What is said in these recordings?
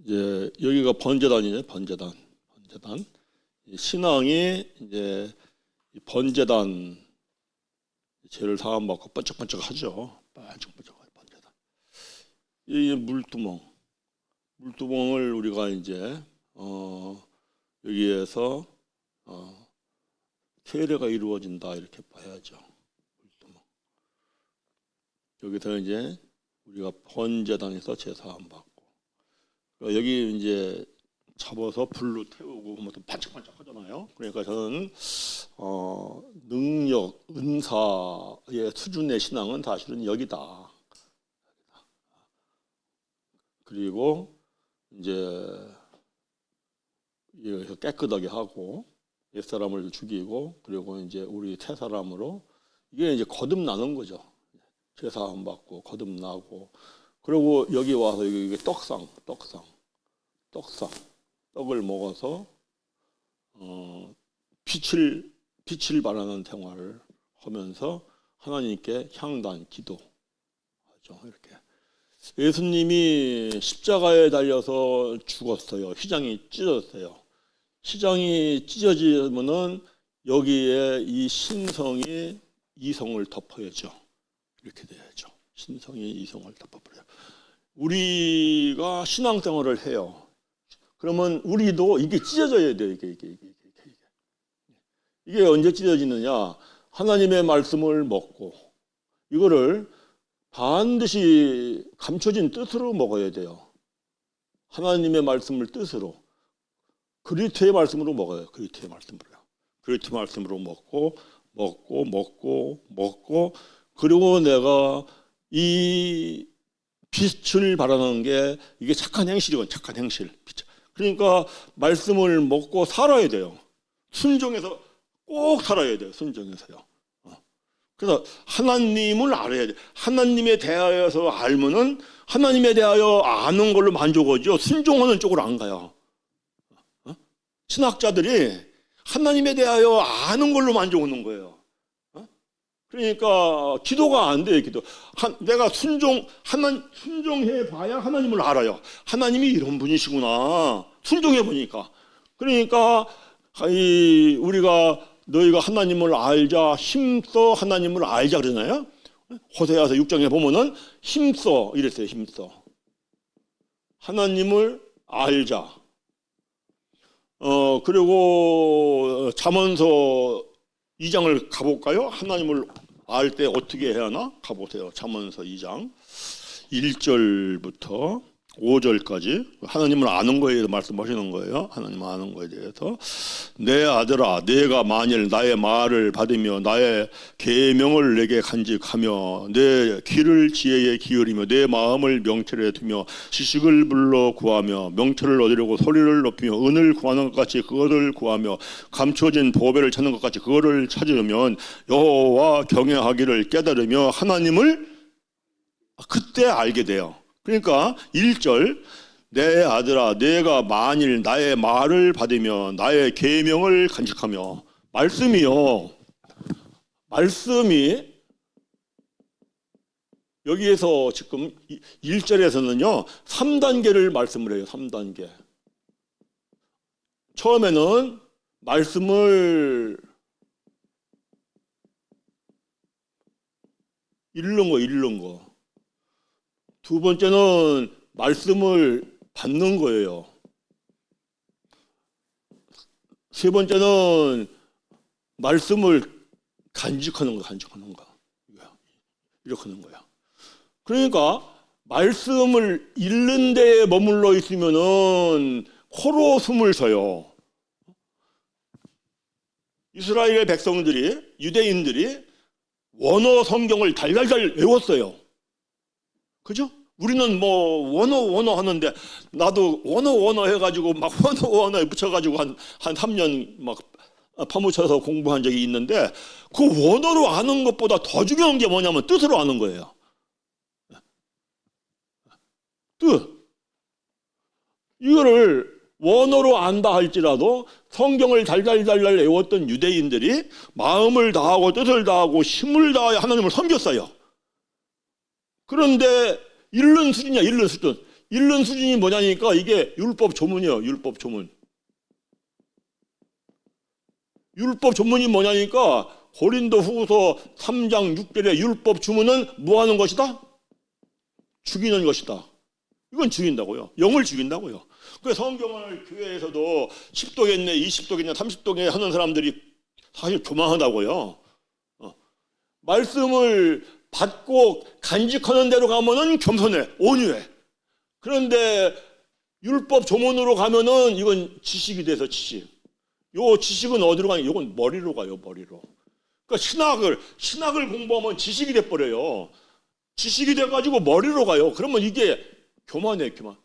이제 여기가 번제단이죠. 번제단. 신앙이 이제 번제단 죄를 사함받고 번쩍번쩍하죠. 번쩍번쩍하죠. 번제단. 이 물두멍을 우리가 이제 여기에서 세례가 이루어진다 이렇게 봐야죠. 물두멍. 여기서 이제 우리가 번제단에서 제사함 받고 여기 이제 잡아서 불로 태우고 뭐 반짝반짝 하잖아요. 그러니까 저는 능력, 은사의 수준의 신앙은 사실은 여기다. 그리고 이제 여기서 깨끗하게 하고 옛사람을 죽이고 그리고 이제 우리 새 사람으로 이게 이제 거듭나는 거죠. 제사함 받고 거듭나고 그리고 여기 와서 이게 떡상 떡을 먹어서 빛을 발하는 생활을 하면서 하나님께 향단 기도하죠. 이렇게 예수님이 십자가에 달려서 죽었어요. 휘장이 찢어졌어요. 휘장이 찢어지면은 여기에 이 신성이 이성을 덮어야죠. 이렇게 돼야죠. 신성이 이성을 덮어버려요. 우리가 신앙생활을 해요. 그러면 우리도 이게 찢어져야 돼요. 이게 언제 찢어지느냐? 하나님의 말씀을 먹고 이거를 반드시 감춰진 뜻으로 먹어야 돼요. 하나님의 말씀을 뜻으로 그리스도의 말씀으로 먹어요. 그리스도의 말씀으로 먹고 그리고 내가 이 빛을 바라는 게 이게 착한 행실이건 착한 행실. 그러니까 말씀을 먹고 살아야 돼요. 순종해서 꼭 살아야 돼요. 순종해서요. 그래서 하나님을 알아야 돼요. 하나님에 대하여서 알면은 하나님에 대하여 아는 걸로 만족하죠. 순종하는 쪽으로 안 가요. 신학자들이 하나님에 대하여 아는 걸로 만족하는 거예요. 그러니까 기도가 안 돼요. 내가 순종해 봐야 하나님을 알아요. 하나님이 이런 분이시구나. 순종해 보니까. 그러니까 우리가 너희가 하나님을 알자 힘써 하나님을 알자 그러잖아요. 호세아서 6장에 보면은 힘써 이랬어요. 힘써 하나님을 알자. 그리고 잠언서 2장을 가볼까요? 하나님을 알 때 어떻게 해야 하나? 가보세요. 잠언서 2장 1절부터 5절까지 하나님을 아는 거에 대해서 말씀하시는 거예요. 하나님을 아는 거에 대해서 내 아들아 내가 만일 나의 말을 받으며 나의 계명을 내게 간직하며 내 귀를 지혜에 기울이며 내 마음을 명철에 두며 지식을 불러 구하며 명철을 얻으려고 소리를 높이며 은을 구하는 것 같이 그것을 구하며 감춰진 보배를 찾는 것 같이 그것을 찾으면 여호와 경외하기를 깨달으며 하나님을 그때 알게 돼요. 그러니까 1절 내 아들아 내가 만일 나의 말을 받으며 나의 계명을 간직하며 말씀이 여기에서 지금 1절에서는요 3단계를 말씀을 해요. 3단계. 처음에는 말씀을 읽는 거. 두 번째는 말씀을 받는 거예요. 세 번째는 말씀을 간직하는 거. 이렇게 하는 거야. 그러니까 말씀을 읽는 데에 머물러 있으면은 코로 숨을 쉬어요. 이스라엘의 백성들이 유대인들이 원어 성경을 달달달 외웠어요. 그죠? 우리는 뭐 원어 하는데 나도 원어 해가지고 막 원어에 붙여가지고 한 3년 막 파묻혀서 공부한 적이 있는데 그 원어로 아는 것보다 더 중요한 게 뭐냐면 뜻으로 아는 거예요. 뜻. 이거를 원어로 안다 할지라도 성경을 달달달달 외웠던 유대인들이 마음을 다하고 뜻을 다하고 힘을 다하여 하나님을 섬겼어요. 그런데 읽는 수준이야. 읽는 수준. 읽는 수준이 뭐냐니까 이게 율법 조문이에요. 율법 조문. 율법 조문이 뭐냐니까 고린도후서 3장 6절의 율법 주문은 뭐 하는 것이다? 죽이는 것이다. 이건 죽인다고요. 영을 죽인다고요. 그래서 성경을 교회에서도 10도겠네, 20도겠네, 30도겠네 하는 사람들이 사실 교만하다고요. 말씀을 받고 간직하는 대로 가면은 겸손해, 온유해. 그런데 율법 조문으로 가면은 이건 지식이 돼서 지식. 요 지식은 어디로 가냐? 이건 머리로 가요, 머리로. 그러니까 신학을 공부하면 지식이 돼 버려요. 지식이 돼 가지고 머리로 가요. 그러면 이게 교만해, 교만.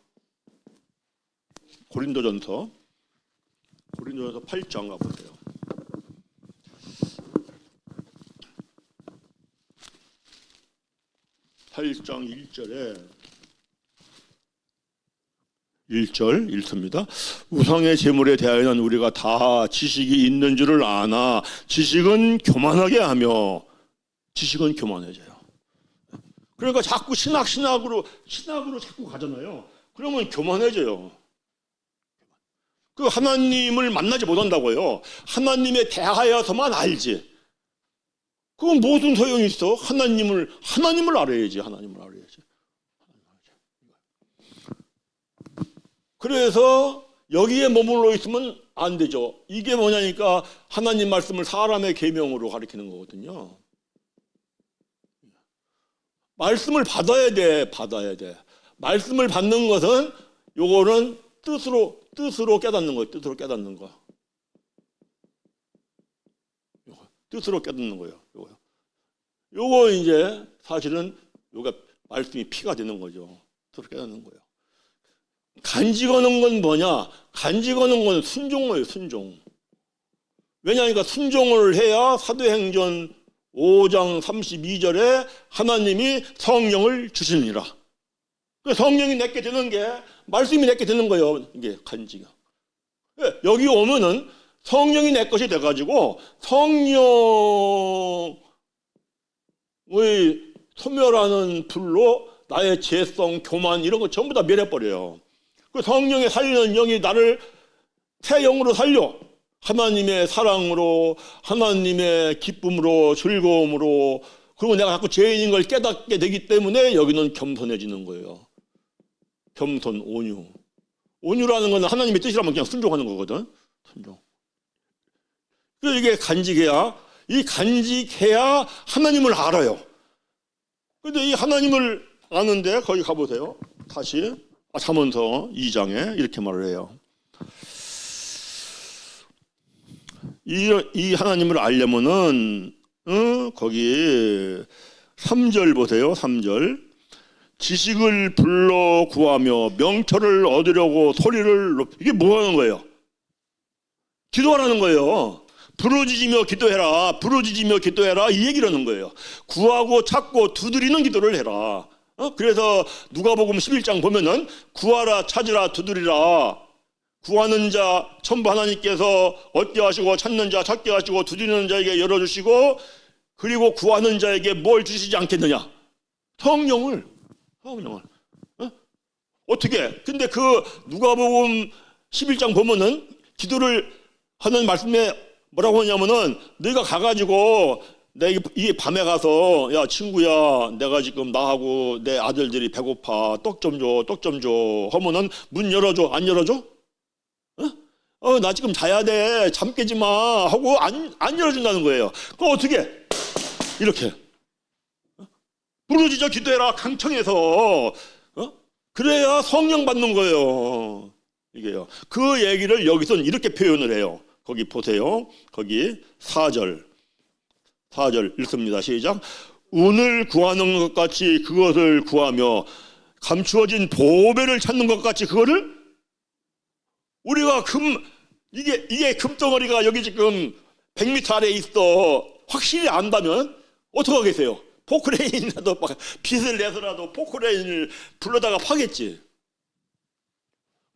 고린도전서 8장 가보세요. 8장 1절 읽습니다. 우상의 제물에 대하여는 우리가 다 지식이 있는 줄을 아나 지식은 교만하게 하며 지식은 교만해져요. 그러니까 자꾸 신학으로 자꾸 가잖아요. 그러면 교만해져요. 그 하나님을 만나지 못한다고요. 하나님에 대하여서만 알지. 그건 무슨 소용이 있어? 하나님을 알아야지. 하나님을 알아야지. 그래서 여기에 머물러 있으면 안 되죠. 이게 뭐냐니까 하나님 말씀을 사람의 계명으로 가리키는 거거든요. 말씀을 받아야 돼. 말씀을 받는 것은 요거는 뜻으로 깨닫는 거예요. 뜻으로 깨닫는 거. 뜻으로 깨닫는 거예요. 요거 이제 사실은 요가 말씀이 피가 되는 거죠. 뜻으로 깨닫는 거예요. 간직하는 건 뭐냐? 간직하는 건 순종이에요. 순종. 왜냐하니까 순종을 해야 사도행전 5장 32절에 하나님이 성령을 주시니라. 성령이 내게 되는 게 말씀이 내게 되는 거예요. 이게 간직이. 여기 오면은 성령이 내 것이 돼가지고 성령의 소멸하는 불로 나의 죄성, 교만 이런 거 전부 다 멸해버려요. 그 성령의 살리는 영이 나를 새 영으로 살려. 하나님의 사랑으로, 하나님의 기쁨으로, 즐거움으로. 그리고 내가 자꾸 죄인인 걸 깨닫게 되기 때문에 여기는 겸손해지는 거예요. 겸손, 온유. 온유라는 건 하나님의 뜻이라면 그냥 순종하는 거거든. 순종. 그래서 이게 간직해야 하나님을 알아요. 근데 이 하나님을 아는데 거기 가보세요. 다시 잠언서 2장에 이렇게 말을 해요. 이 하나님을 알려면은 거기 3절 보세요. 3절. 지식을 불러 구하며 명철을 얻으려고 소리를 이게 뭐 하는 거예요? 기도하라는 거예요. 부르짖으며 기도해라. 부르짖으며 기도해라. 이 얘기를 하는 거예요. 구하고 찾고 두드리는 기도를 해라. 그래서 누가복음 11장 보면은 구하라, 찾으라, 두드리라. 구하는 자 전부 하나님께서 얻게 하시고, 찾는 자 찾게 하시고, 두드리는 자에게 열어주시고, 그리고 구하는 자에게 뭘 주시지 않겠느냐? 성령을. 어떻게? 근데 그 누가복음 11장 보면은 기도를 하는 말씀에 뭐라고 하냐면은 너희가 가가지고 내가 이 밤에 가서 야 친구야 내가 지금 나하고 내 아들들이 배고파 떡 좀 줘 하면은 문 열어줘 안 열어줘? 나 지금 자야 돼 잠 깨지 마 하고 안 열어준다는 거예요. 그럼 어떻게? 이렇게 부르짖어 기도해라 강청해서 그래야 성령 받는 거예요. 이게요. 그 얘기를 여기서는 이렇게 표현을 해요. 거기 보세요. 거기 4절 읽습니다. 시작. 운을 구하는 것 같이 그것을 구하며 감추어진 보배를 찾는 것 같이 그거를 우리가 이게 금덩어리가 여기 지금 100m 아래에 있어 확실히 안다면 어떻게 하겠어요? 포크레인이라도 빚을 내서라도 포크레인을 불러다가 파겠지.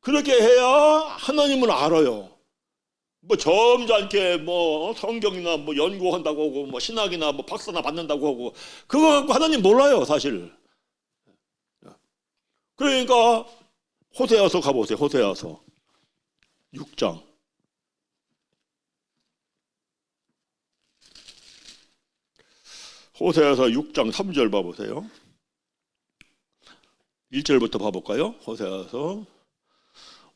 그렇게 해야 하나님을 알아요. 뭐 점잖게 뭐 성경이나 뭐 연구한다고 하고 뭐 신학이나 뭐 박사나 받는다고 하고 그거 갖고 하나님 몰라요 사실. 그러니까 호세아서 가보세요. 호세아서 6장. 호세아서 6장 3절 봐보세요. 1절부터 봐볼까요? 호세아서.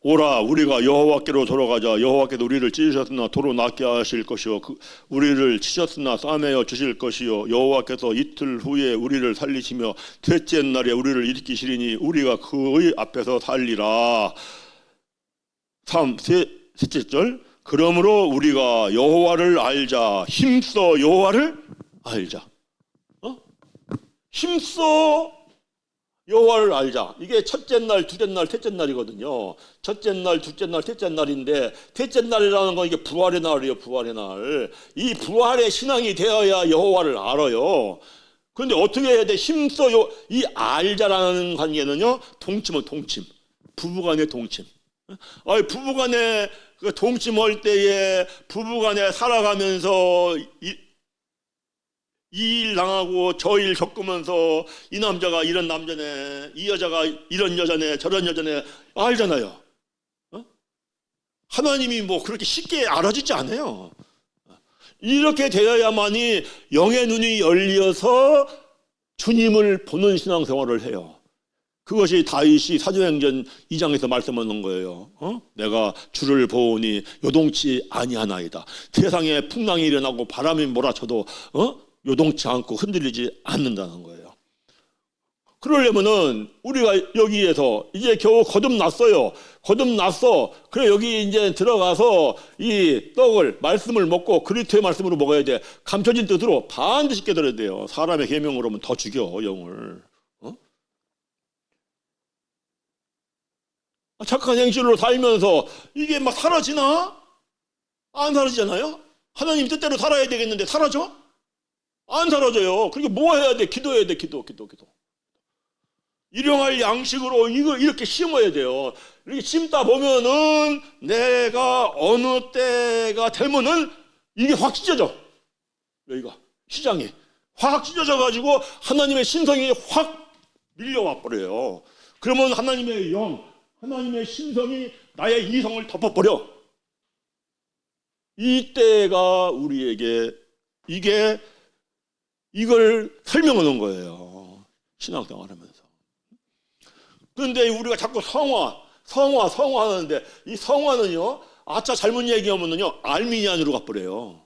오라 우리가 여호와께로 돌아가자. 여호와께도 우리를 찢으셨으나 도로 낫게 하실 것이요 우리를 치셨으나 싸매어 주실 것이요 여호와께서 이틀 후에 우리를 살리시며 셋째 날에 우리를 일으키시리니 우리가 그의 앞에서 살리라. 셋째 절. 그러므로 우리가 여호와를 알자. 힘써 여호와를 알자. 힘써 여호와를 알자. 이게 첫째 날, 둘째 날, 셋째 날이거든요. 첫째 날, 둘째 날, 셋째 날인데 셋째 날이라는 건 이게 부활의 날이에요. 부활의 날. 이 부활의 신앙이 되어야 여호와를 알아요. 그런데 어떻게 해야 돼? 힘써 이 알자라는 관계는요. 동침은 동침. 부부간의 동침. 부부간에 그 동침할 때에 부부간에 살아가면서 이 일 당하고 저 일 겪으면서 이 남자가 이런 남자네, 이 여자가 이런 여자네, 저런 여자네 알잖아요. 하나님이 뭐 그렇게 쉽게 알아주지 않아요. 이렇게 되어야만이 영의 눈이 열려서 주님을 보는 신앙생활을 해요. 그것이 다윗이 사도행전 2장에서 말씀하는 거예요. 내가 주를 보니 요동치 아니하나이다. 세상에 풍랑이 일어나고 바람이 몰아쳐도 요동치 않고 흔들리지 않는다는 거예요. 그러려면은 우리가 여기에서 이제 겨우 거듭났어요. 거듭났어. 그래 여기 이제 들어가서 이 떡을 말씀을 먹고 그리스도의 말씀으로 먹어야 돼. 감춰진 뜻으로 반드시 깨달아야 돼요. 사람의 계명으로는 더 죽여 영을. 착한 행실로 살면서 이게 막 사라지나? 안 사라지잖아요. 하나님 뜻대로 살아야 되겠는데 사라져? 안 사라져요. 그러니까 뭐 해야 돼? 기도해야 돼. 기도. 일용할 양식으로 이거 이렇게 심어야 돼요. 이렇게 심다 보면은 내가 어느 때가 되면은 이게 확 찢어져. 여기가 시장이 확 찢어져 가지고 하나님의 신성이 확 밀려와 버려요. 그러면 하나님의 영, 하나님의 신성이 나의 이성을 덮어버려. 이때가 우리에게 이걸 설명하는 거예요. 신앙생활하면서. 그런데 우리가 자꾸 성화 하는데 이 성화는요. 아차 잘못 얘기하면요. 알미니안으로 가버려요.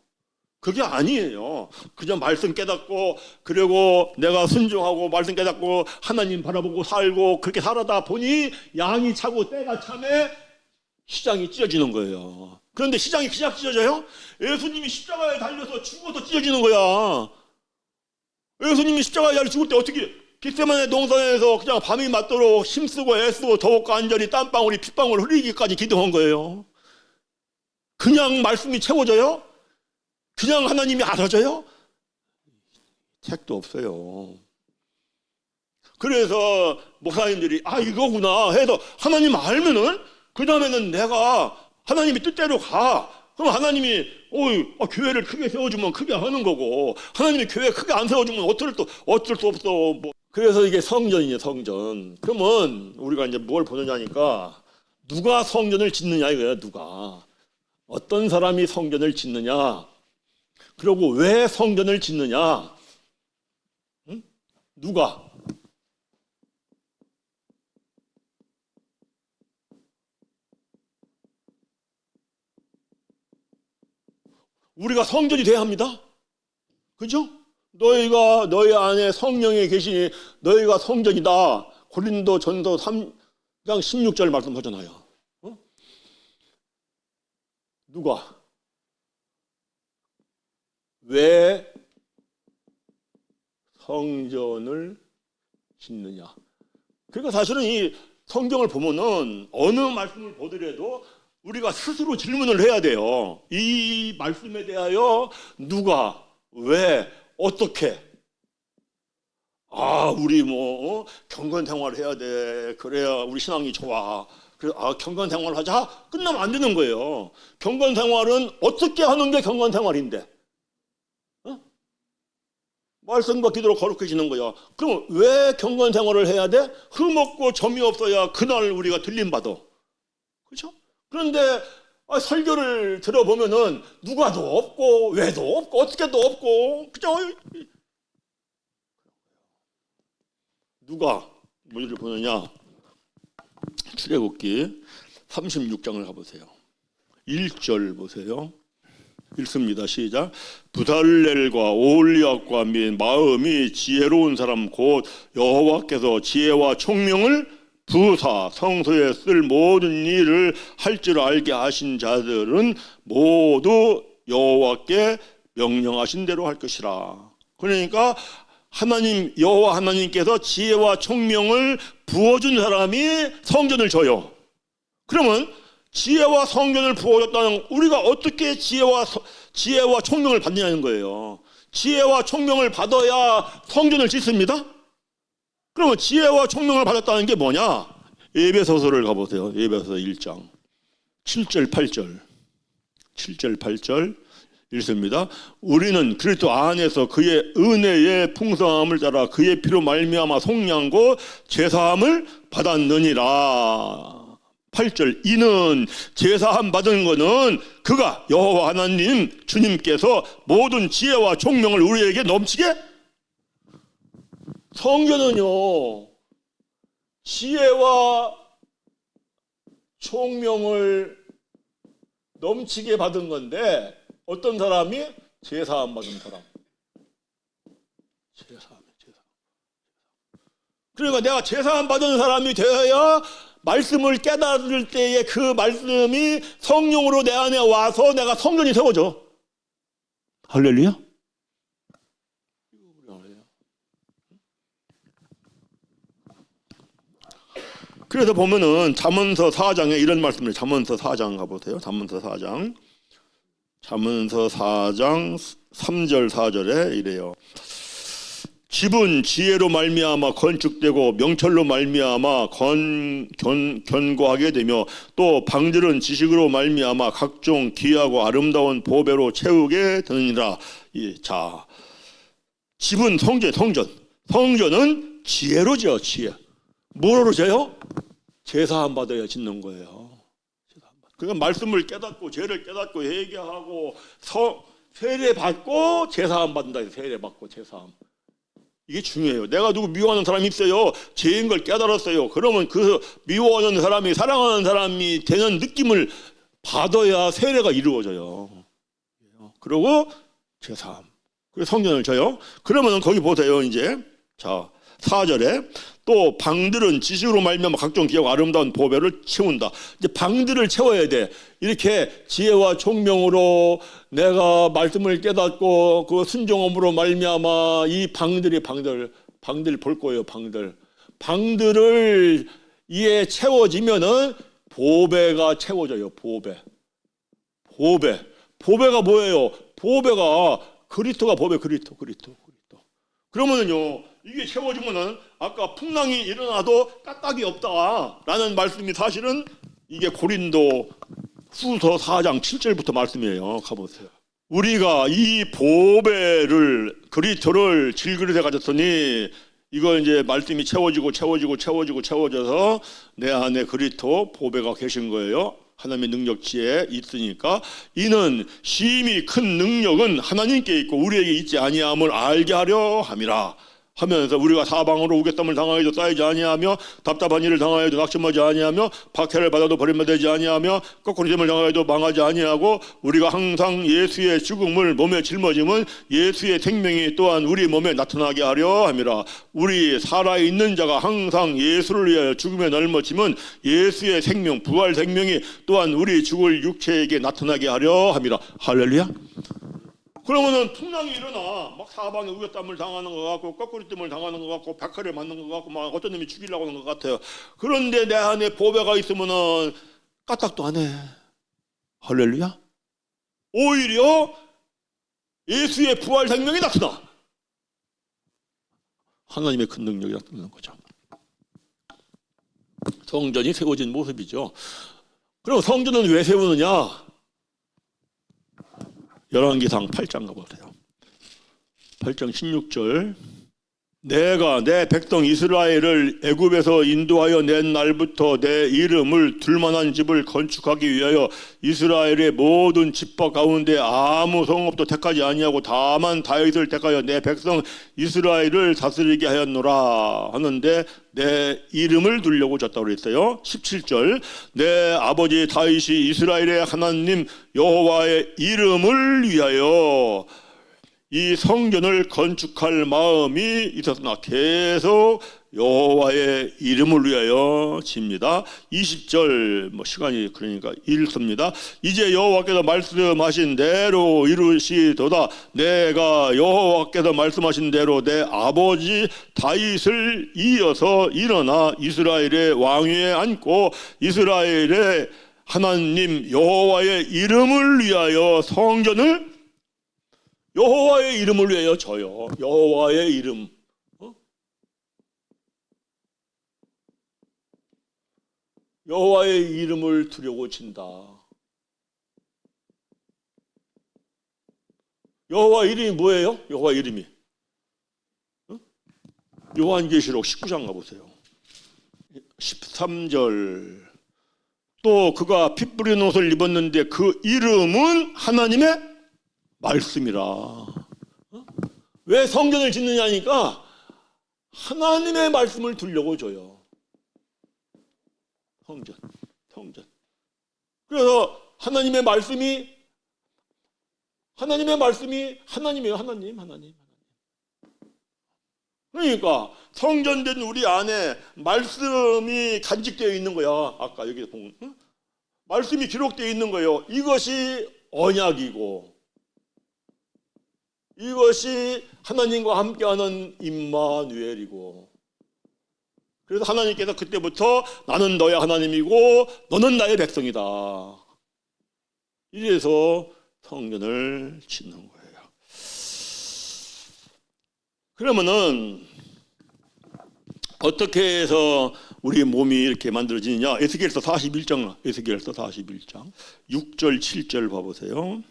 그게 아니에요. 그냥 말씀 깨닫고 그리고 내가 순종하고 말씀 깨닫고 하나님 바라보고 살고 그렇게 살아다 보니 양이 차고 때가 참에 시장이 찢어지는 거예요. 그런데 시장이 그냥 찢어져요? 예수님이 십자가에 달려서 죽어서 찢어지는 거야. 예수님이 십자가에 달려 죽을 때 어떻게 겟세마네 동산에서 그냥 밤이 맞도록 힘쓰고 애쓰고 더욱 간절히 땀방울이 핏방울 흘리기까지 기도한 거예요. 그냥 말씀이 채워져요? 그냥 하나님이 알아줘요? 책도 없어요. 그래서 목사님들이 이거구나 해서 하나님 알면은 그 다음에는 내가 하나님이 뜻대로 가. 그럼 하나님이 교회를 크게 세워주면 크게 하는 거고 하나님이 교회 크게 안 세워주면 어쩔 수 없어. 뭐. 그래서 이게 성전이에요. 성전. 그러면 우리가 이제 뭘 보느냐니까 누가 성전을 짓느냐 이거예요. 누가 어떤 사람이 성전을 짓느냐 그리고 왜 성전을 짓느냐 누가 우리가 성전이 돼야 합니다. 그죠? 너희가 너희 안에 성령이 계시니 너희가 성전이다. 고린도전서 3장 16절 말씀하잖아요. 누가? 왜 성전을 짓느냐? 그러니까 사실은 이 성경을 보면은 어느 말씀을 보더라도 우리가 스스로 질문을 해야 돼요. 이 말씀에 대하여 누가, 왜, 어떻게? 우리 경건 생활을 해야 돼. 그래야 우리 신앙이 좋아. 그래서 경건 생활을 하자. 끝나면 안 되는 거예요. 경건 생활은 어떻게 하는 게 경건 생활인데? 말씀과 기도로 거룩해지는 거야. 그럼 왜 경건 생활을 해야 돼? 흠없고 점이 없어야 그날 우리가 들림 받아. 그렇죠? 그런데 설교를 들어보면은 누가도 없고 왜도 없고 어떻게도 없고 그죠? 누가 뭐를 보느냐? 출애굽기 36장을 가보세요. 1절 보세요. 읽습니다. 시작. 부달렐과 오홀리압과 및 마음이 지혜로운 사람 곧 여호와께서 지혜와 총명을 부사 성소에 쓸 모든 일을 할 줄 알게 하신 자들은 모두 여호와께 명령하신 대로 할 것이라. 그러니까 하나님 여호와 하나님께서 지혜와 총명을 부어준 사람이 성전을 져요. 그러면 지혜와 성전을 부어줬다는 우리가 어떻게 지혜와 총명을 받느냐는 거예요. 지혜와 총명을 받아야 성전을 짓습니다. 그러면 지혜와 총명을 받았다는 게 뭐냐? 에베소서를 가보세요. 에베소서 1장 7절 8절 7절 8절 읽습니다. 우리는 그리스도 안에서 그의 은혜의 풍성함을 따라 그의 피로 말미암아 속량고 제사함을 받았느니라. 8절 이는 제사함 받은 것은 그가 여호와 하나님 주님께서 모든 지혜와 총명을 우리에게 넘치게. 성전은요 지혜와 총명을 넘치게 받은 건데 어떤 사람이? 제사함 받은 사람. 제사함. 그러니까 내가 제사함 받은 사람이 되어야 말씀을 깨달을 때에 그 말씀이 성령으로 내 안에 와서 내가 성전이 세워져. 할렐루야. 그래서 보면은 잠언서 4장에 이런 말씀을 잠언서 4장 가보세요. 잠언서 4장 3절 4절에 이래요. 집은 지혜로 말미암아 건축되고 명철로 말미암아 견고하게 되며 또 방들은 지식으로 말미암아 각종 귀하고 아름다운 보배로 채우게 되느니라. 자, 집은 성전은 지혜로죠. 지혜. 뭐로 져요? 제사함 받아야 짓는 거예요. 그러니까 말씀을 깨닫고 죄를 깨닫고 회개하고 세례 받고 제사함 받는다. 세례 받고 제사함. 이게 중요해요. 내가 누구 미워하는 사람이 있어요. 죄인 걸 깨달았어요. 그러면 그 미워하는 사람이 사랑하는 사람이 되는 느낌을 받아야 세례가 이루어져요. 그리고 제사함. 그래서 성전을 져요. 그러면 거기 보세요. 이제 자 4절에 또 방들은 지식으로 말미암아 각종 귀하고 아름다운 보배를 채운다. 이제 방들을 채워야 돼. 이렇게 지혜와 총명으로 내가 말씀을 깨닫고 그 순종함으로 말미암아 이 방들 볼 거예요. 방들을 이에 채워지면은 보배가 채워져요. 보배가 뭐예요? 보배가 그리스도가 보배. 그리스도. 그러면은요 이게 채워지면은 아까 풍랑이 일어나도 까딱이 없다라는 말씀이 사실은 이게 고린도 후서 4장 7절부터 말씀이에요. 가보세요. 우리가 이 보배를 그리스도를 질그릇에 가졌으니 이걸 이제 말씀이 채워져서 내 안에 그리스도 보배가 계신 거예요. 하나님의 능력치에 있으니까 이는 심히 큰 능력은 하나님께 있고 우리에게 있지 아니함을 알게 하려 함이라 하면서 우리가 사방으로 우겨땀을 당하여도 쌓이지 아니하며 답답한 일을 당하여도 낙심하지 아니하며 박해를 받아도 버림받지 아니하며 거꾸로짐을 당하여도 망하지 아니하고 우리가 항상 예수의 죽음을 몸에 짊어짐은 예수의 생명이 또한 우리 몸에 나타나게 하려 함이라. 우리 살아있는 자가 항상 예수를 위하여 죽음에 짊어짐은 예수의 생명 부활 생명이 또한 우리 죽을 육체에게 나타나게 하려 함이라. 할렐루야. 그러면은 풍랑이 일어나 막 사방에 우겨땀을 당하는 것 같고 거꾸로뜸을 당하는 것 같고 박해를 맞는 것 같고 막 어떤 놈이 죽이려고 하는 것 같아요. 그런데 내 안에 보배가 있으면은 까딱도 안 해. 할렐루야. 오히려 예수의 부활 생명이 나타나. 하나님의 큰 능력이 나타나는 거죠. 성전이 세워진 모습이죠. 그럼 성전은 왜 세우느냐? 열왕기상 8장 가보세요. 8장 16절 내가 내 백성 이스라엘을 애굽에서 인도하여 낸 날부터 내 이름을 둘만한 집을 건축하기 위하여 이스라엘의 모든 집파 가운데 아무 성읍도 택하지 아니하고 다만 다윗을 택하여 내 백성 이스라엘을 다스리게 하였노라 하는데 내 이름을 두려고 졌다고 그랬어요. 17절 내 아버지 다윗이 이스라엘의 하나님 여호와의 이름을 위하여 이 성전을 건축할 마음이 있었으나 계속 여호와의 이름을 위하여 집니다. 20절 시간이 그러니까 읽습니다. 이제 여호와께서 말씀하신 대로 이루시도다. 내가 여호와께서 말씀하신 대로 내 아버지 다윗을 이어서 일어나 이스라엘의 왕위에 앉고 이스라엘의 하나님 여호와의 이름을 위하여 성전을 여호와의 이름을 위하여 져요. 여호와의 이름. 여호와의 이름을 두려고 진다. 여호와 이름이 뭐예요? 여호와 이름이 요한계시록 19장 가보세요. 13절 또 그가 피 뿌린 옷을 입었는데 그 이름은 하나님의 말씀이라. 왜 성전을 짓느냐니까 하나님의 말씀을 두려고 줘요. 성전. 그래서 하나님의 말씀이 하나님이에요. 하나님. 그러니까 성전된 우리 안에 말씀이 간직되어 있는 거야. 아까 여기 보면 말씀이 기록되어 있는 거예요. 이것이 언약이고 이것이 하나님과 함께하는 임마누엘이고 그래서 하나님께서 그때부터 나는 너의 하나님이고 너는 나의 백성이다. 이래서 성전을 짓는 거예요. 그러면은 어떻게 해서 우리 몸이 이렇게 만들어지느냐? 에스겔서 41장 6절 7절 봐보세요.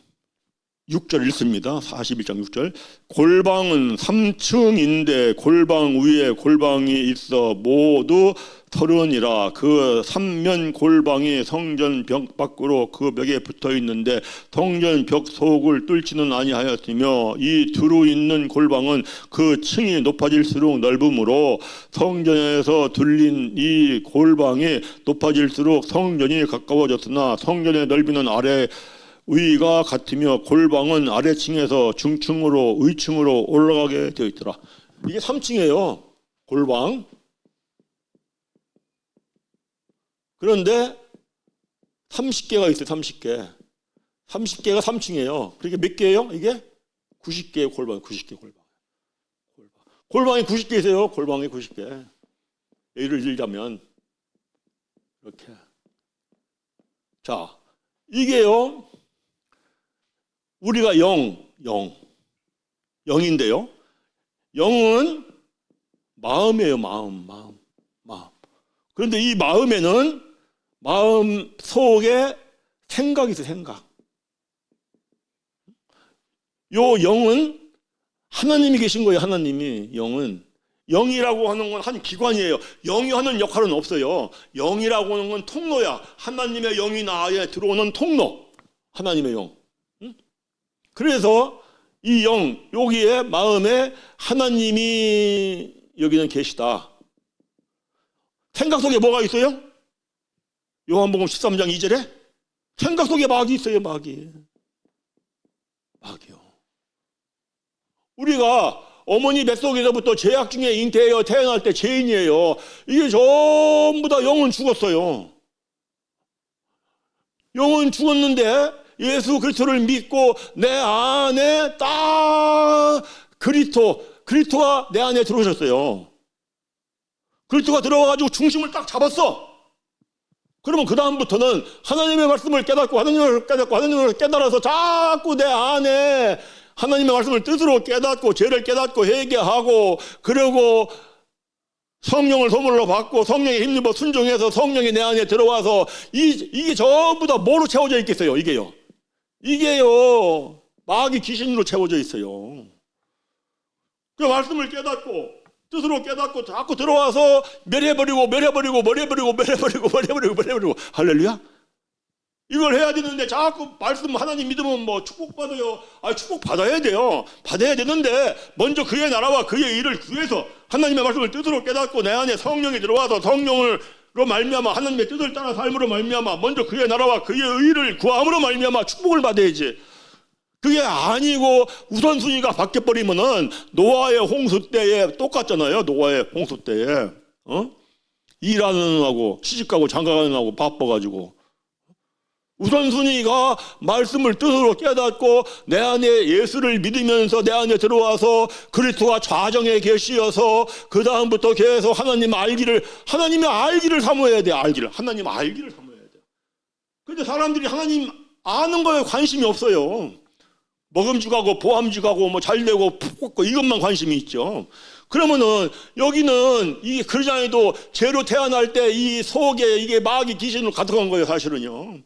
6절 읽습니다. 41장 6절 골방은 3층인데 골방 위에 골방이 있어 모두 30이라 그 3면 골방이 성전 벽 밖으로 그 벽에 붙어 있는데 성전 벽 속을 뚫지는 아니하였으며 이 두루 있는 골방은 그 층이 높아질수록 넓음으로 성전에서 둘린 이 골방이 높아질수록 성전이 가까워졌으나 성전의 넓이는 아래 위가 같으며 골방은 아래층에서 중층으로 위층으로 올라가게 되어 있더라. 이게 3층이에요. 골방. 그런데 30개가 있어요. 30개. 30개가 3층이에요. 그러니까 몇 개예요? 이게 90개의 골방. 90개 골방. 골방이 90개 있어요. 골방이 90개. 예를 들자면 이렇게. 자, 이게요. 우리가 영인데요. 영은 마음이에요. 마음. 그런데 이 마음에는 마음 속에 생각이 있어요. 생각. 요 영은 하나님이 계신 거예요. 하나님이. 영이라고 하는 건 한 기관이에요. 영이 하는 역할은 없어요. 영이라고 하는 건 통로야. 하나님의 영이 나에 들어오는 통로. 하나님의 영. 그래서 이 영, 여기에 마음에 하나님이 여기는 계시다. 생각 속에 뭐가 있어요? 요한복음 13장 2절에 생각 속에 마귀 있어요. 마귀요. 우리가 어머니 뱃속에서부터 죄악 중에 잉태하여 태어날 때 죄인이에요. 이게 전부 다 영은 죽었어요. 영은 죽었는데 예수 그리스도를 믿고 내 안에 딱 그리스도가 내 안에 들어오셨어요. 그리스도가 들어와가지고 중심을 딱 잡았어. 그러면 그 다음부터는 하나님의 말씀을 깨닫고 하나님을 깨달아서 자꾸 내 안에 하나님의 말씀을 뜻으로 깨닫고 죄를 깨닫고 회개하고 그리고 성령을 소물로 받고 성령의 힘입어 순종해서 성령이 내 안에 들어와서 이게 전부 다 뭐로 채워져 있겠어요? 이게요. 마귀 귀신으로 채워져 있어요. 그 말씀을 깨닫고 뜻으로 깨닫고 자꾸 들어와서 멸해버리고 할렐루야. 이걸 해야 되는데 자꾸 말씀 하나님 믿으면 뭐 축복받아요. 축복받아야 돼요. 받아야 되는데 먼저 그의 나라와 그의 일을 구해서 하나님의 말씀을 뜻으로 깨닫고 내 안에 성령이 들어와서 성령으로 말미암아 하나님의 뜻을 따라 삶으로 말미암아 먼저 그의 나라와 그의 의를 구함으로 말미암아 축복을 받아야지. 그게 아니고 우선순위가 바뀌어버리면은 노아의 홍수 때에 똑같잖아요. 노아의 홍수 때에 일하는 하고 시집가고 장가가는 하고 바빠가지고 우선순위가 말씀을 뜻으로 깨닫고 내 안에 예수를 믿으면서 내 안에 들어와서 그리스도가 좌정에 계시어서 그 다음부터 계속 하나님의 알기를 사모해야 돼. 하나님 알기를 사모해야 돼. 그런데 사람들이 하나님 아는 거에 관심이 없어요. 먹음직하고 보암직하고 뭐 잘되고 푹 걷고 이것만 관심이 있죠. 그러면은 여기는 이 그러잖아도 죄로 태어날 때 이 속에 이게 마귀 귀신으로 가득한 거예요, 사실은요.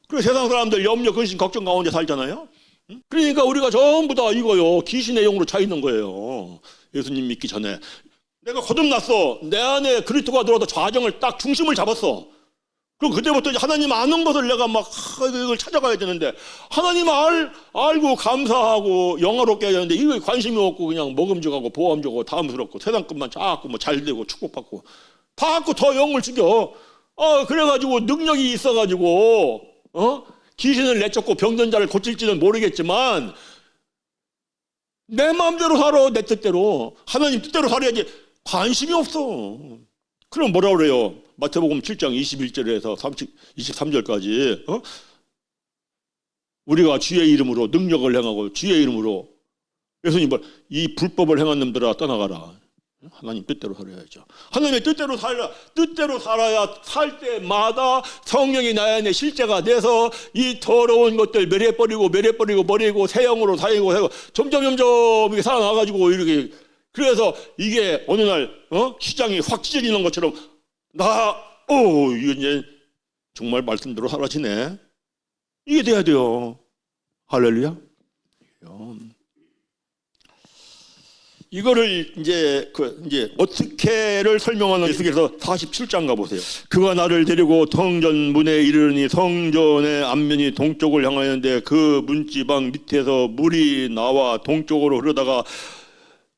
그래서 세상 사람들 염려, 근심, 걱정 가운데 살잖아요. 그러니까 우리가 전부 다 이거요, 귀신의 영으로 차 있는 거예요. 예수님 믿기 전에 내가 거듭났어. 내 안에 그리스도가 들어와서 좌정을 딱 중심을 잡았어. 그럼 그때부터 이제 하나님 아는 것을 내가 막 이걸 찾아가야 되는데 하나님 알고 감사하고 영화롭게 해야 되는데 이거에 관심이 없고 그냥 먹음직하고 보암직하고 다음스럽고 세상 것만 자꾸 뭐 잘되고 축복받고 자꾸 더 영을 죽여. 그래가지고 능력이 있어가지고 귀신을 내쫓고 병든 자를 고칠지는 모르겠지만 내 마음대로 살아. 내 뜻대로 하나님 뜻대로 살아야지. 관심이 없어. 그럼 뭐라 그래요? 마태복음 7장 21절에서 23절까지 우리가 주의 이름으로 능력을 행하고 주의 이름으로 예수님 이 불법을 행한 놈들아 떠나가라. 하나님 뜻대로 살아야죠. 하나님의 뜻대로 살아야 살 때마다 성령이 나 안에 실제가 돼서 이 더러운 것들 버리고 새 영으로 살고 점점 이게 살아나가지고 이렇게 그래서 이게 어느 날 시장이 확 찢어지는 것처럼 이게 이제 정말 말씀대로 사라지네. 이게 돼야 돼요. 할렐루야. 이거를 이제 어떻게를 설명하는 예수께서 47장 가보세요. 그가 나를 데리고 성전 문에 이르니 성전의 앞면이 동쪽을 향하였는데 그 문지방 밑에서 물이 나와 동쪽으로 흐르다가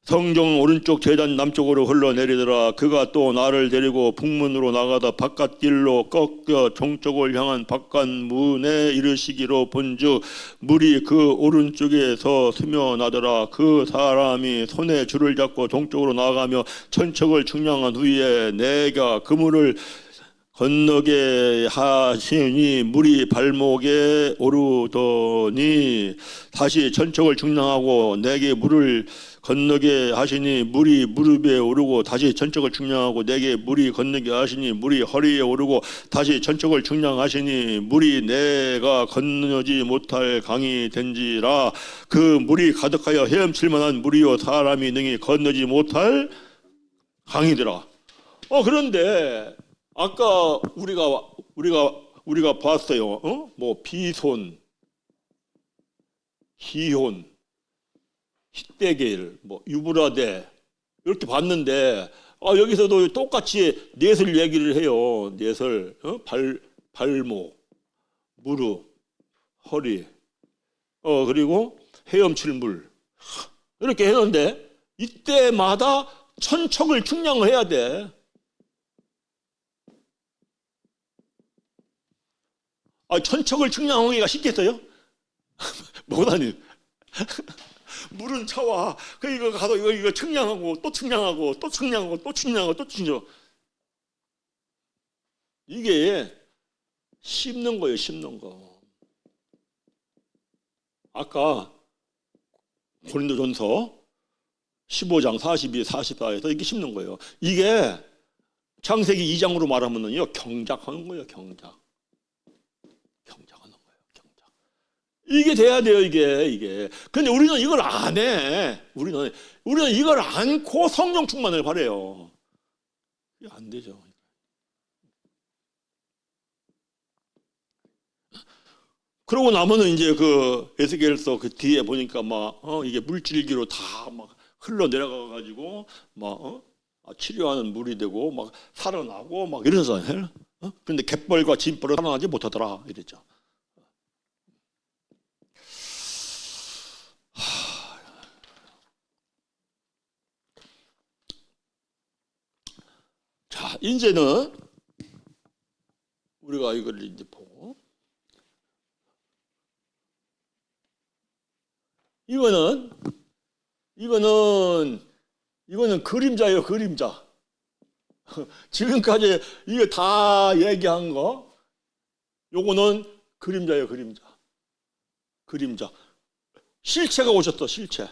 성정 오른쪽 제단 남쪽으로 흘러내리더라. 그가 또 나를 데리고 북문으로 나가다 바깥길로 꺾여 동쪽을 향한 바깥문에 이르시기로 본즉 물이 그 오른쪽에서 스며나더라. 그 사람이 손에 줄을 잡고 동쪽으로 나아가며 천척을 측량한 후에 내가 그 물을 건너게 하시니 물이 발목에 오르더니 다시 천척을 측량하고 내게 물을 건너게 하시니 물이 무릎에 오르고 다시 천척을 측량하고 내게 물이 건너게 하시니 물이 허리에 오르고 다시 천척을 측량하시니 물이 내가 건너지 못할 강이 된지라. 그 물이 가득하여 헤엄칠 만한 물이요 사람이 능히 건너지 못할 강이더라. 그런데 아까 우리가 봤어요. 뭐 비손, 기혼, 히데겔, 뭐 유브라데 이렇게 봤는데 여기서도 똑같이 넷을 얘기를 해요. 넷을 발목, 무릎, 허리, 그리고 헤엄칠 물 이렇게 했는데 이때마다 천척을 측량을 해야 돼. 천척을 측량하기가 쉽겠어요? 뭐다니? 물은 차와. 이거 가서 이거 측량하고 또 측량하고 또 측량하고 또 측량하고 또 측량. 이게 씹는 거예요, 씹는 거. 아까 고린도전서 15장 42, 44에서 이렇게 씹는 거예요. 이게 창세기 2장으로 말하면요, 경작하는 거예요, 경작. 이게 돼야 돼요, 이게. 근데 우리는 이걸 안 해. 우리는 이걸 안고 성령 충만을 바래요. 이게 안 되죠. 그러고 나면은 이제 그 에스겔서 그 뒤에 보니까 이게 물질기로 다 막 흘러내려가 가지고 막 치료하는 물이 되고 막 살아나고 막 이러잖아요. 그런데 갯벌과 진벌은 살아나지 못하더라 이랬죠. 자, 이제는 우리가 이걸 이제 보고 이거는 그림자예요, 그림자. 지금까지 이거 다 얘기한 거, 요거는 그림자예요, 그림자. 그림자. 실체가 오셨어, 실체.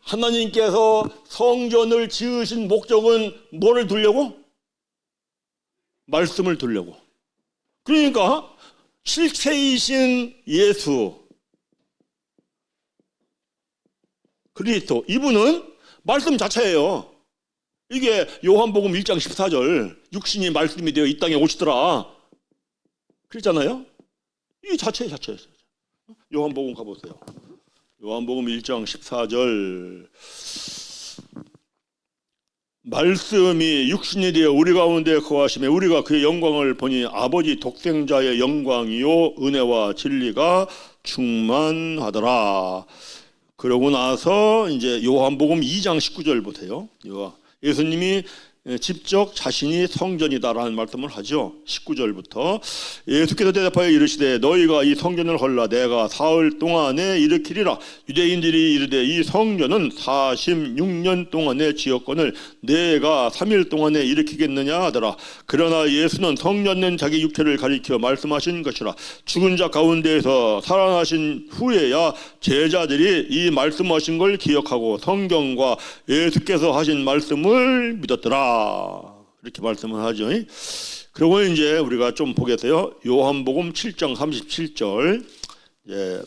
하나님께서 성전을 지으신 목적은 뭐를 두려고? 말씀을 두려고. 그러니까 실체이신 예수 그리스도, 이분은 말씀 자체예요. 이게 요한복음 1장 14절, 육신이 말씀이 되어 이 땅에 오시더라 그랬잖아요. 이 자체예요. 요한복음 가보세요. 요한복음 1장 14절, 말씀이 육신이 되어 우리 가운데 거하심에 우리가 그의 영광을 보니 아버지 독생자의 영광이요 은혜와 진리가 충만하더라. 그러고 나서 이제 요한복음 2장 19절 보세요. 예수님이 직접 자신이 성전이다라는 말씀을 하죠. 19절부터 예수께서 대답하여 이르시되 너희가 이 성전을 헐라 내가 사흘 동안에 일으키리라. 유대인들이 이르되 이 성전은 46년 동안에 지었거늘 내가 3일 동안에 일으키겠느냐 하더라. 그러나 예수는 성전된 자기 육체를 가리켜 말씀하신 것이라. 죽은 자 가운데에서 살아나신 후에야 제자들이 이 말씀하신 걸 기억하고 성경과 예수께서 하신 말씀을 믿었더라. 이렇게 말씀을 하죠. 그리고 이제 우리가 좀 보겠어요. 요한복음 7장 37절,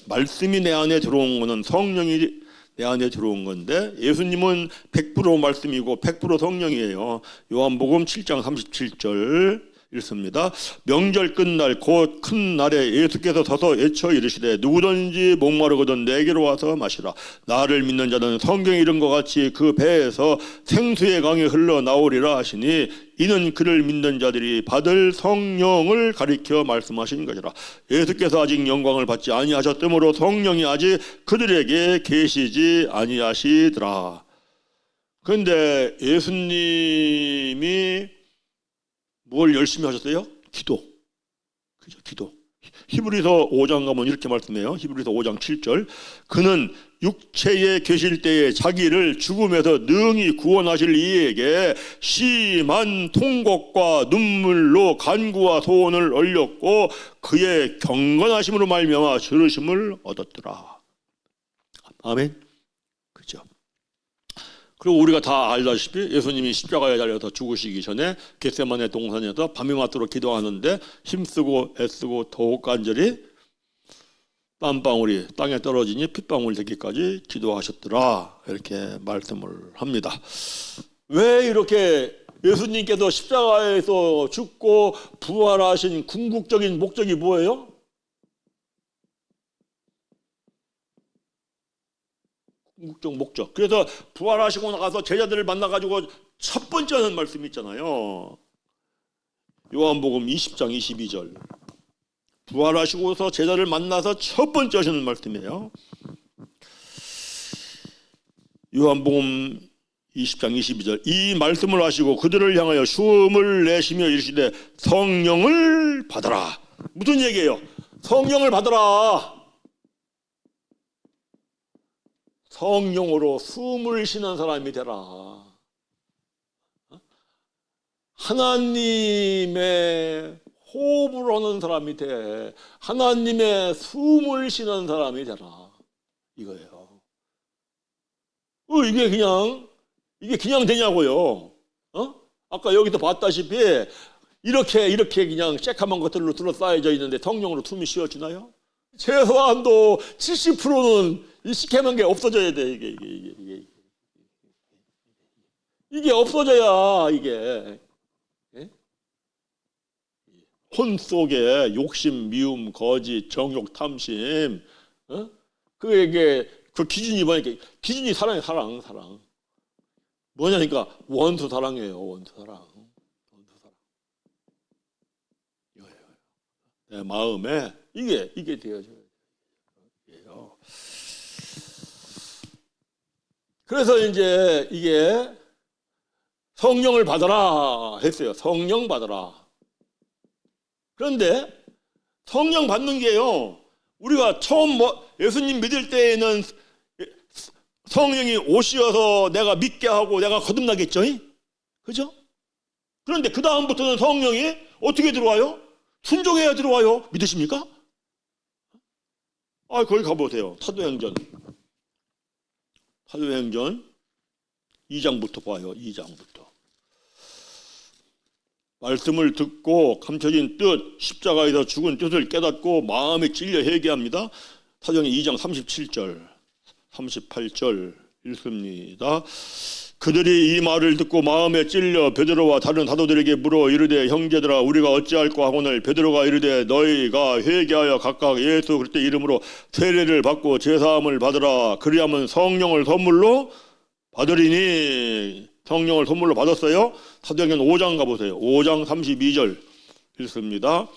말씀이 내 안에 들어온 거는 성령이 내 안에 들어온 건데 예수님은 100% 말씀이고 100% 성령이에요. 요한복음 7장 37절 읽습니다. 명절 끝날 곧 큰 날에 예수께서 서서 외쳐 이르시되 누구든지 목마르거든 내게로 와서 마시라. 나를 믿는 자는 성경에 이른 것 같이 그 배에서 생수의 강이 흘러나오리라 하시니 이는 그를 믿는 자들이 받을 성령을 가리켜 말씀하신 것이라. 예수께서 아직 영광을 받지 아니하셨으므로 성령이 아직 그들에게 계시지 아니하시더라. 그런데 예수님이 뭘 열심히 하셨어요? 기도. 그죠? 기도. 히브리서 5장 가면 이렇게 말씀해요. 히브리서 5장 7절. 그는 육체에 계실 때에 자기를 죽음에서 능히 구원하실 이에게 심한 통곡과 눈물로 간구와 소원을 올렸고 그의 경건하심으로 말미암아 들으심을 얻었더라. 아멘. 그죠? 그리고 우리가 다 알다시피 예수님이 십자가에 달려서 죽으시기 전에 겟세마네 동산에서 밤이 맞도록 기도하는데 힘쓰고 애쓰고 더욱 간절히 땀방울이 땅에 떨어지니 핏방울 되기까지 기도하셨더라. 이렇게 말씀을 합니다. 왜 이렇게 예수님께서 십자가에서 죽고 부활하신 궁극적인 목적이 뭐예요? 궁극적 목적. 그래서 부활하시고 나가서 제자들을 만나가지고 첫 번째 하는 말씀이 있잖아요. 요한복음 20장 22절. 부활하시고서 제자를 만나서 첫 번째 하시는 말씀이에요. 요한복음 20장 22절. 이 말씀을 하시고 그들을 향하여 숨을 내쉬며 이르시되 성령을 받아라. 무슨 얘기예요? 성령을 받아라. 성령으로 숨을 쉬는 사람이 되라. 하나님의 호흡을 하는 사람이 돼. 하나님의 숨을 쉬는 사람이 되라. 이거예요. 이게 그냥 되냐고요. 아까 여기서 봤다시피 이렇게 그냥 새카만 것들로 둘러싸여져 있는데 성령으로 숨이 쉬어지나요? 최소한도 70%는 이 시커먼 게 없어져야 돼. 이게 없어져야 이게 혼 속에 욕심, 미움, 거짓, 정욕, 탐심, 그게 그 기준이 뭐니까 기준이 사랑이에요. 사랑. 뭐냐니까 원수 사랑이에요. 원수 사랑. 내 마음에 이게 되어져요. 그래서 이제 이게 성령을 받아라 했어요. 성령 받아라. 그런데 성령 받는 게요, 우리가 처음 예수님 믿을 때에는 성령이 오시어서 내가 믿게 하고 내가 거듭나겠죠? 그죠? 그런데 그 다음부터는 성령이 어떻게 들어와요? 순종해야 들어와요. 믿으십니까? 거기 가보세요. 사도행전 2장부터 봐요. 2장부터. 말씀을 듣고 감춰진 뜻, 십자가에서 죽은 뜻을 깨닫고 마음에 찔려 회개합니다. 사도행전 2장 38절 읽습니다. 그들이 이 말을 듣고 마음에 찔려 베드로와 다른 사도들에게 물어 이르되 형제들아 우리가 어찌할까 하거늘 베드로가 이르되 너희가 회개하여 각각 예수 그리스도의 이름으로 세례를 받고 제사함을 받으라. 그리하면 성령을 선물로 받으리니. 성령을 선물로 받았어요. 사도행전 5장 가보세요. 5장 32절 읽습니다.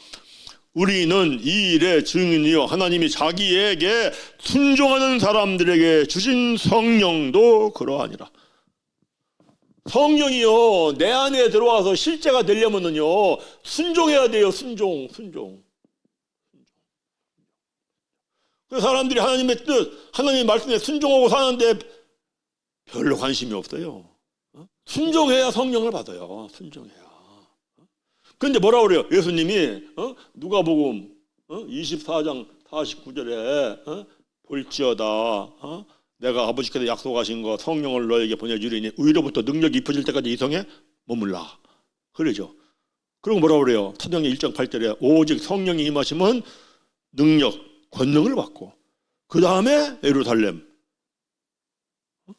우리는 이 일의 증인이요 하나님이 자기에게 순종하는 사람들에게 주신 성령도 그러하니라. 성령이요 내 안에 들어와서 실제가 되려면은요 순종해야 돼요. 순종. 그 사람들이 하나님의 뜻, 하나님의 말씀에 순종하고 사는데 별로 관심이 없어요. 순종해야 성령을 받아요. 순종해야. 그런데 뭐라 그래요? 예수님이 누가복음 24장 49절에 볼지어다 내가 아버지께서 약속하신 거 성령을 너에게 보내주리니 위로부터 능력이 입혀질 때까지 이 성에 머물라. 그러죠. 그리고 뭐라 그래요? 사도행전 1장 8절에 오직 성령이 임하시면 능력, 권능을 받고 그 다음에 예루살렘,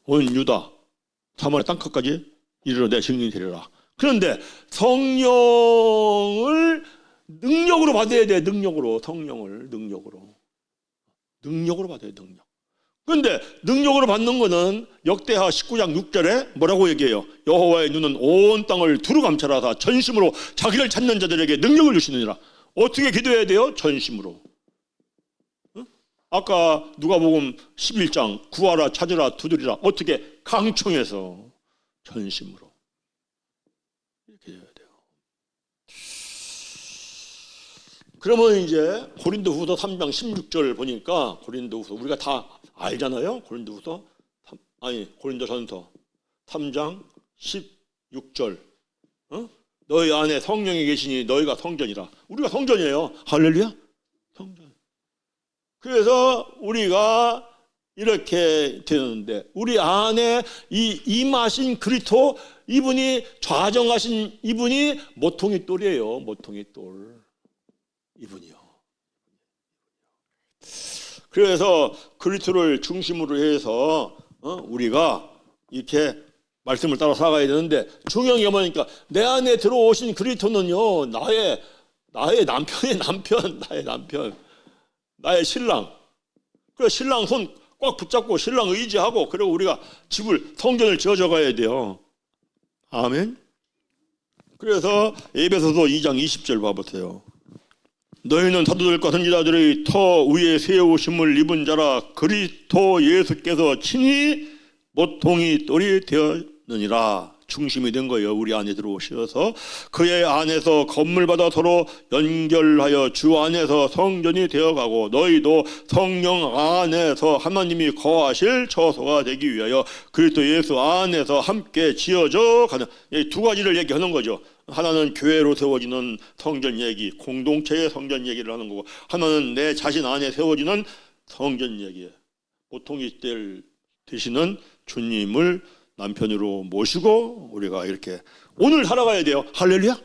온 유다, 사마리아 땅끝까지 이르러 내 증인이 되리라. 그런데 성령을 능력으로 받아야 돼. 능력으로. 성령을 능력으로 받아야 돼. 능력. 그런데 능력으로 받는 거는 역대하 19장 6절에 뭐라고 얘기해요? 여호와의 눈은 온 땅을 두루 감찰하사 전심으로 자기를 찾는 자들에게 능력을 주시느니라. 어떻게 기도해야 돼요? 전심으로. 아까 누가복음 11장 구하라 찾으라 두드리라. 어떻게? 강청해서 전심으로. 이렇게 해야 돼요. 그러면 이제 고린도후서 3장 16절 보니까 고린도후서 우리가 다 알잖아요. 고린도전서 3장 16절. 너희 안에 성령이 계시니 너희가 성전이라. 우리가 성전이에요. 할렐루야. 성전. 그래서 우리가 이렇게 되는데 우리 안에 이 임하신 그리스도 이분이 좌정하신 이분이 모퉁이 돌이에요. 모퉁이 돌. 이분이요. 그래서 그리스도를 중심으로 해서 우리가 이렇게 말씀을 따라 살아가야 되는데 중요한 게 뭐니까 내 안에 들어오신 그리스도는요 나의 남편의 남편, 나의 남편, 나의 신랑. 그래서 신랑 손 꽉 붙잡고 신랑 의지하고 그리고 우리가 집을 성전을 지어져 가야 돼요. 아멘. 그래서 에베소서 2장 20절 봐보세요. 너희는 사도들과 선지자들의 터 위에 세우심을 입은 자라 그리스도 예수께서 친히 모퉁이 돌이 되었느니라. 중심이 된 거예요. 우리 안에 들어오셔서 그의 안에서 건물마다 서로 연결하여 주 안에서 성전이 되어가고 너희도 성령 안에서 하나님이 거하실 처소가 되기 위하여 그리스도 예수 안에서 함께 지어져 가는 이 두 가지를 얘기하는 거죠. 하나는 교회로 세워지는 성전 얘기, 공동체의 성전 얘기를 하는 거고 하나는 내 자신 안에 세워지는 성전 얘기예요. 모퉁이 뜰 되시는 주님을 남편으로 모시고 우리가 이렇게 오늘 살아가야 돼요. 할렐루야.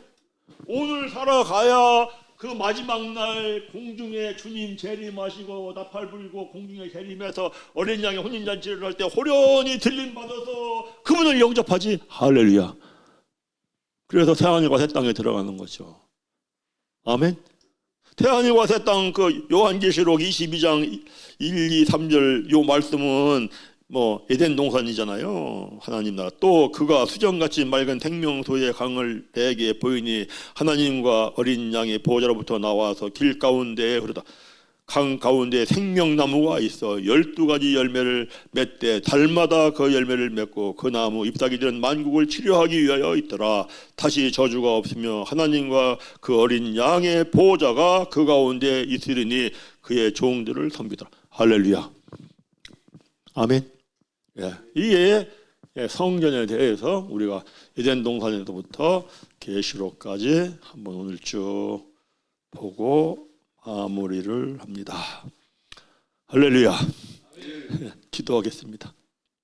오늘 살아가야 그 마지막 날 공중에 주님 재림하시고 나팔 불고 공중에 재림해서 어린 양의 혼인잔치를 할 때 호련히 들림 받아서 그분을 영접하지. 할렐루야. 그래서 새하늘과 새 땅에 들어가는 거죠. 아멘. 태하늘과 새 땅 그 요한계시록 22장 1, 2, 3절 요 말씀은 뭐 에덴 동산이잖아요. 하나님 나라. 또 그가 수정같이 맑은 생명수의 강을 내게 보이니 하나님과 어린 양의 보호자로부터 나와서 길 가운데에 흐르다. 강 가운데 생명나무가 있어 12가지 열매를 맺되 달마다 그 열매를 맺고 그 나무 잎사귀들은 만국을 치료하기 위하여 있더라. 다시 저주가 없으며 하나님과 그 어린 양의 보호자가 그 가운데 있으리니 그의 종들을 섬기더라. 할렐루야. 아멘. 예, 이게 성전에 대해서 우리가 에덴 동산에서부터 계시록까지 한번 오늘 쭉 보고 마무리를 합니다. 할렐루야. 기도하겠습니다.